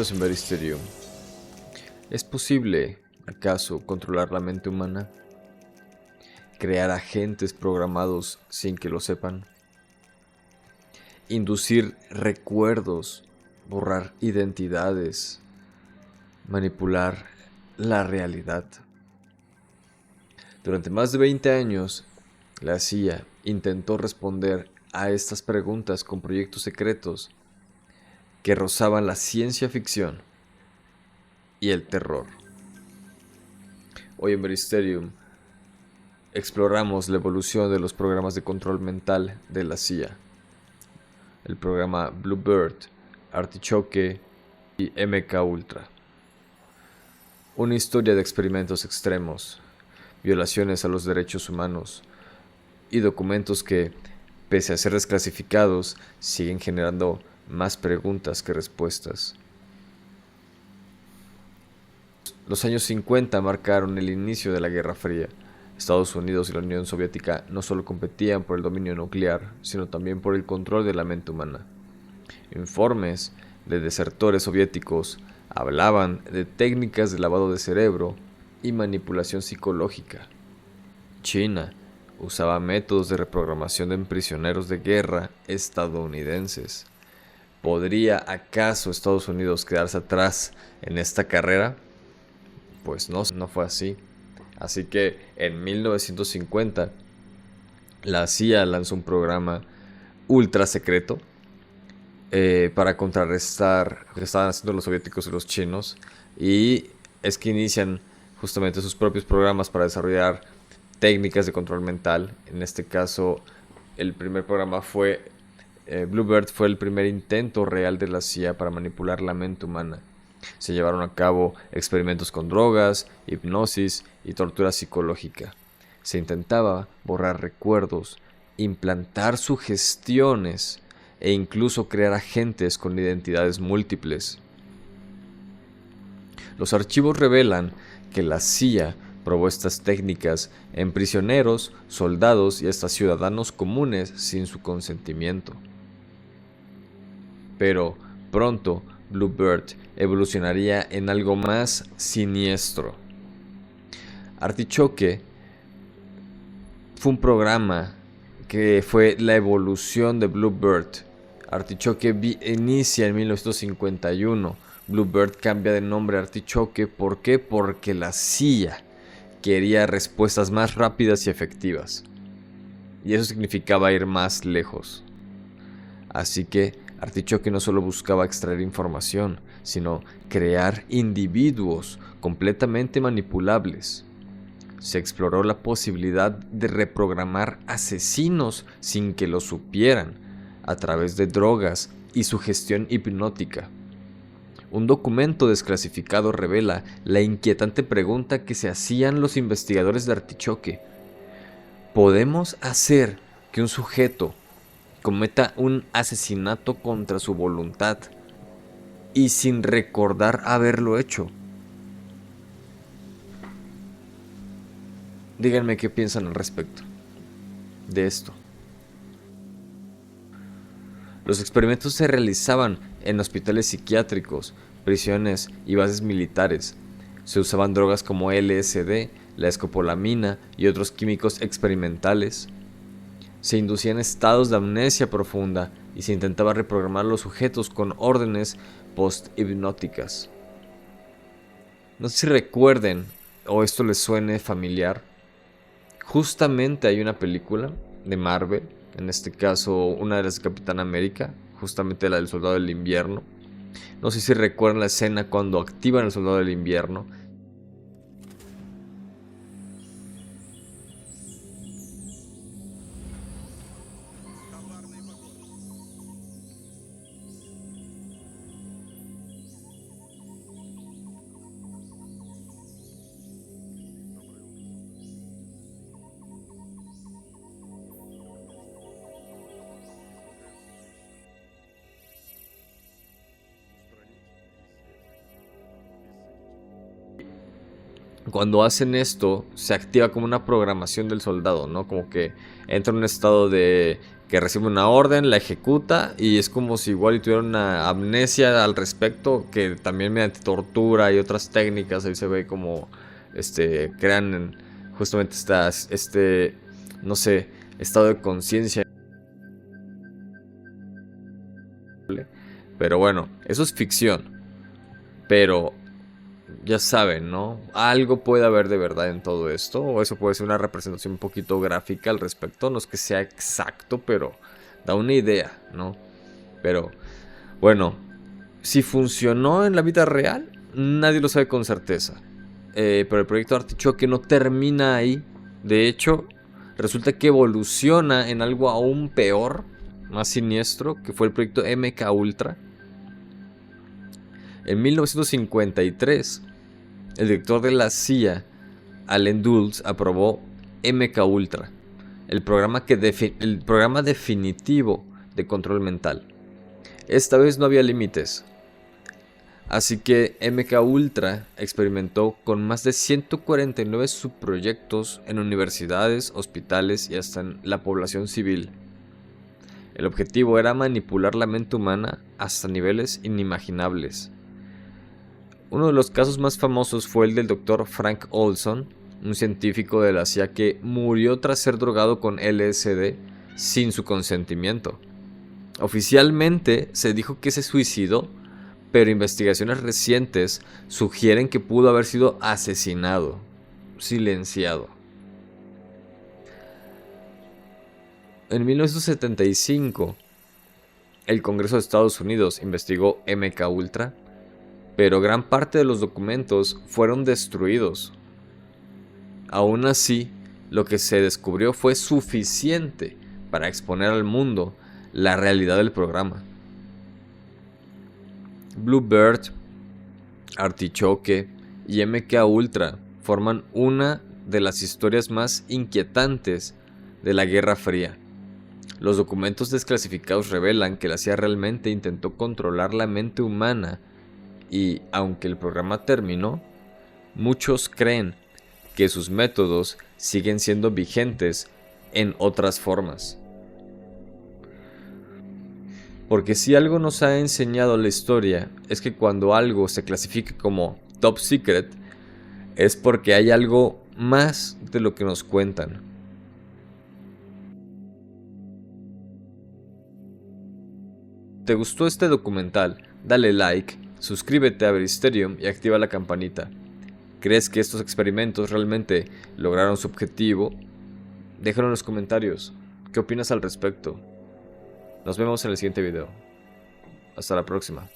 Continuamos en Veristerium. ¿Es posible, acaso, controlar la mente humana? ¿Crear agentes programados sin que lo sepan? ¿Inducir recuerdos? ¿Borrar identidades? ¿Manipular la realidad? Durante más de 20 años, la CIA intentó responder a estas preguntas con proyectos secretos que rozaban la ciencia ficción y el terror. Hoy en Veristerium exploramos la evolución de los programas de control mental de la CIA. El programa Bluebird, Artichoke y MK Ultra. Una historia de experimentos extremos, violaciones a los derechos humanos y documentos que, pese a ser desclasificados, siguen generando más preguntas que respuestas. Los años 50 marcaron el inicio de la Guerra Fría. Estados Unidos y la Unión Soviética no solo competían por el dominio nuclear, sino también por el control de la mente humana. Informes de desertores soviéticos hablaban de técnicas de lavado de cerebro y manipulación psicológica. China usaba métodos de reprogramación de prisioneros de guerra estadounidenses. ¿Podría acaso Estados Unidos quedarse atrás en esta carrera? Pues no fue así. Así que en 1950 la CIA lanzó un programa ultra secreto para contrarrestar lo que estaban haciendo los soviéticos y los chinos, y es que inician justamente sus propios programas para desarrollar técnicas de control mental. En este caso, el primer programa fue Bluebird, fue el primer intento real de la CIA para manipular la mente humana. Se llevaron a cabo experimentos con drogas, hipnosis y tortura psicológica. Se intentaba borrar recuerdos, implantar sugestiones e incluso crear agentes con identidades múltiples. Los archivos revelan que la CIA probó estas técnicas en prisioneros, soldados y hasta ciudadanos comunes sin su consentimiento. Pero pronto Bluebird evolucionaría en algo más siniestro. Artichoke fue un programa que fue la evolución de Bluebird. Artichoke inicia en 1951. Bluebird cambia de nombre a Artichoke. ¿Por qué? Porque la CIA quería respuestas más rápidas y efectivas. Y eso significaba ir más lejos. Así que Artichoke no solo buscaba extraer información, sino crear individuos completamente manipulables. Se exploró la posibilidad de reprogramar asesinos sin que lo supieran, a través de drogas y sugestión hipnótica. Un documento desclasificado revela la inquietante pregunta que se hacían los investigadores de Artichoke. ¿Podemos hacer que un sujeto cometa un asesinato contra su voluntad y sin recordar haberlo hecho? Díganme qué piensan al respecto de esto. Los experimentos se realizaban en hospitales psiquiátricos, prisiones y bases militares. Se usaban drogas como LSD, la escopolamina y otros químicos experimentales. Se inducían estados de amnesia profunda y se intentaba reprogramar a los sujetos con órdenes post-hipnóticas. No sé si recuerden o esto les suene familiar. Justamente hay una película de Marvel, en este caso una de las de Capitán América, justamente la del Soldado del Invierno. No sé si recuerdan la escena cuando activan el Soldado del Invierno. Cuando hacen esto, se activa como una programación del soldado, ¿no? Como que entra en un estado de que recibe una orden, la ejecuta y es como si igual tuviera una amnesia al respecto, que también mediante tortura y otras técnicas ahí se ve como crean justamente no sé, estado de conciencia. Pero bueno, eso es ficción. Pero ya saben, ¿no? Algo puede haber de verdad en todo esto. O eso puede ser una representación un poquito gráfica al respecto. No es que sea exacto, pero da una idea, ¿no? Pero bueno, si funcionó en la vida real, nadie lo sabe con certeza. Pero el proyecto Artichoke no termina ahí. De hecho, resulta que evoluciona en algo aún peor, más siniestro, que fue el proyecto MK Ultra. En 1953, el director de la CIA, Allen Dulles, aprobó MK Ultra, el programa definitivo de control mental. Esta vez no había límites. Así que MK Ultra experimentó con más de 149 subproyectos en universidades, hospitales y hasta en la población civil. El objetivo era manipular la mente humana hasta niveles inimaginables. Uno de los casos más famosos fue el del Dr. Frank Olson, un científico de la CIA que murió tras ser drogado con LSD sin su consentimiento. Oficialmente se dijo que se suicidó, pero investigaciones recientes sugieren que pudo haber sido asesinado, silenciado. En 1975, el Congreso de Estados Unidos investigó MK Ultra, pero gran parte de los documentos fueron destruidos. Aún así, lo que se descubrió fue suficiente para exponer al mundo la realidad del programa. Bluebird, Artichoke y MK Ultra forman una de las historias más inquietantes de la Guerra Fría. Los documentos desclasificados revelan que la CIA realmente intentó controlar la mente humana y, aunque el programa terminó, muchos creen que sus métodos siguen siendo vigentes en otras formas. Porque si algo nos ha enseñado la historia es que cuando algo se clasifica como top secret es porque hay algo más de lo que nos cuentan. ¿Te gustó este documental? Dale like, suscríbete a Veristerium y activa la campanita. ¿Crees que estos experimentos realmente lograron su objetivo? Déjalo en los comentarios. ¿Qué opinas al respecto? Nos vemos en el siguiente video. Hasta la próxima.